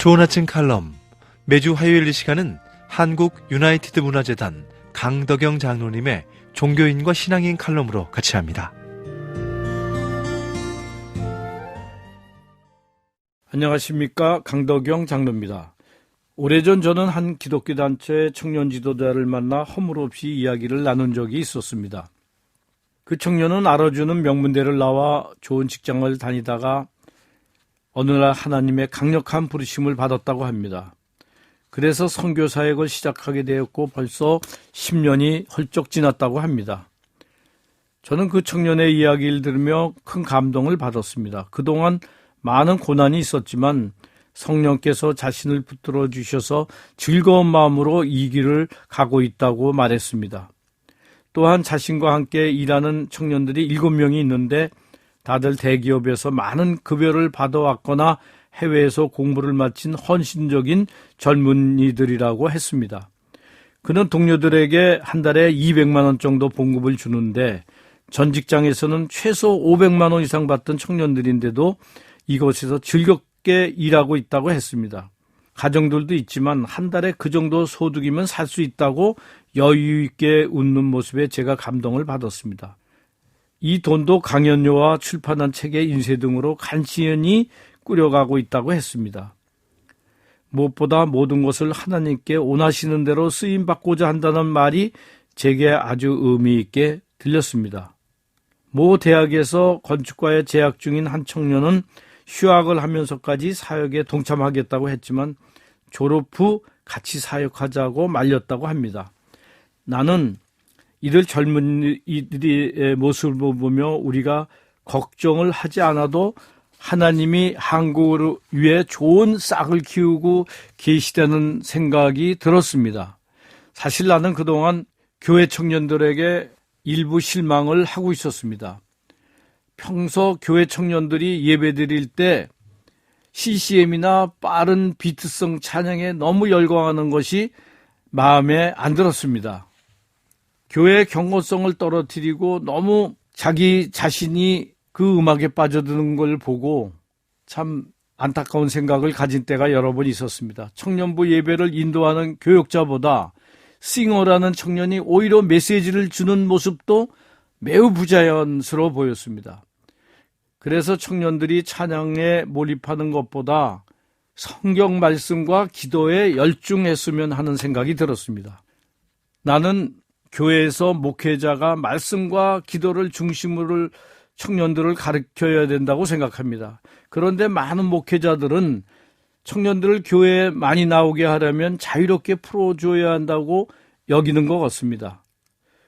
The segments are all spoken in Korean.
좋은 아침 칼럼. 매주 화요일 이 시간은 한국 유나이티드 문화재단 강덕영 장로님의 종교인과 신앙인 칼럼으로 같이 합니다. 안녕하십니까, 강덕영 장로입니다. 오래전 저는 한 기독교 단체의 청년 지도자를 만나 허물없이 이야기를 나눈 적이 있었습니다. 그 청년은 알아주는 명문대를 나와 좋은 직장을 다니다가 어느 날 하나님의 강력한 부르심을 받았다고 합니다. 그래서 선교 사역을 시작하게 되었고 벌써 10년이 훌쩍 지났다고 합니다. 저는 그 청년의 이야기를 들으며 큰 감동을 받았습니다. 그동안 많은 고난이 있었지만 성령께서 자신을 붙들어 주셔서 즐거운 마음으로 이 길을 가고 있다고 말했습니다. 또한 자신과 함께 일하는 청년들이 7명이 있는데 다들 대기업에서 많은 급여를 받아왔거나 해외에서 공부를 마친 헌신적인 젊은이들이라고 했습니다. 그는 동료들에게 한 달에 200만 원 정도 봉급을 주는데 전 직장에서는 최소 500만 원 이상 받던 청년들인데도 이곳에서 즐겁게 일하고 있다고 했습니다. 가정들도 있지만 한 달에 그 정도 소득이면 살 수 있다고 여유 있게 웃는 모습에 제가 감동을 받았습니다. 이 돈도 강연료와 출판한 책의 인쇄 등으로 간신히 꾸려가고 있다고 했습니다. 무엇보다 모든 것을 하나님께 원하시는 대로 쓰임받고자 한다는 말이 제게 아주 의미 있게 들렸습니다. 모 대학에서 건축과에 재학 중인 한 청년은 휴학을 하면서까지 사역에 동참하겠다고 했지만 졸업 후 같이 사역하자고 말렸다고 합니다. 나는 이들 젊은이들의 모습을 보며 우리가 걱정을 하지 않아도 하나님이 한국을 위해 좋은 싹을 키우고 계시다는 생각이 들었습니다. 사실 나는 그동안 교회 청년들에게 일부 실망을 하고 있었습니다. 평소 교회 청년들이 예배드릴 때 CCM이나 빠른 비트성 찬양에 너무 열광하는 것이 마음에 안 들었습니다. 교회의 경고성을 떨어뜨리고 너무 자기 자신이 그 음악에 빠져드는 걸 보고 참 안타까운 생각을 가진 때가 여러 번 있었습니다. 청년부 예배를 인도하는 교역자보다 싱어라는 청년이 오히려 메시지를 주는 모습도 매우 부자연스러워 보였습니다. 그래서 청년들이 찬양에 몰입하는 것보다 성경 말씀과 기도에 열중했으면 하는 생각이 들었습니다. 나는 교회에서 목회자가 말씀과 기도를 중심으로 청년들을 가르쳐야 된다고 생각합니다. 그런데 많은 목회자들은 청년들을 교회에 많이 나오게 하려면 자유롭게 풀어줘야 한다고 여기는 것 같습니다.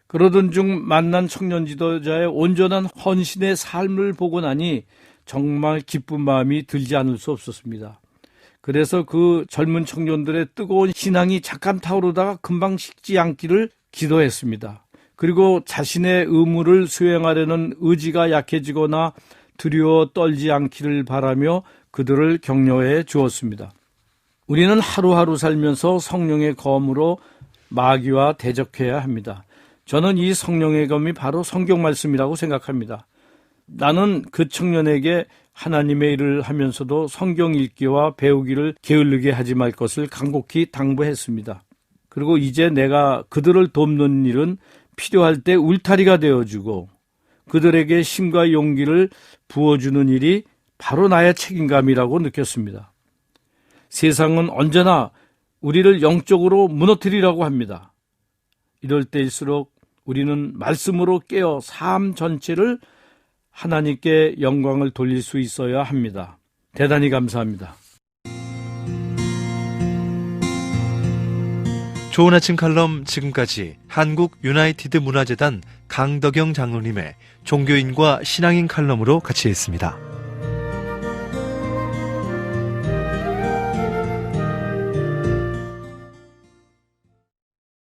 그러던 중 만난 청년 지도자의 온전한 헌신의 삶을 보고 나니 정말 기쁜 마음이 들지 않을 수 없었습니다. 그래서 그 젊은 청년들의 뜨거운 신앙이 잠깐 타오르다가 금방 식지 않기를 기도했습니다. 그리고 자신의 의무를 수행하려는 의지가 약해지거나 두려워 떨지 않기를 바라며 그들을 격려해 주었습니다. 우리는 하루하루 살면서 성령의 검으로 마귀와 대적해야 합니다. 저는 이 성령의 검이 바로 성경 말씀이라고 생각합니다. 나는 그 청년에게 하나님의 일을 하면서도 성경 읽기와 배우기를 게을르게 하지 말 것을 간곡히 당부했습니다. 그리고 이제 내가 그들을 돕는 일은 필요할 때 울타리가 되어주고 그들에게 힘과 용기를 부어주는 일이 바로 나의 책임감이라고 느꼈습니다. 세상은 언제나 우리를 영적으로 무너뜨리라고 합니다. 이럴 때일수록 우리는 말씀으로 깨어 삶 전체를 하나님께 영광을 돌릴 수 있어야 합니다. 대단히 감사합니다. 좋은 아침 칼럼 지금까지 한국 유나이티드 문화재단 강덕영 장로님의 종교인과 신앙인 칼럼으로 같이 했습니다.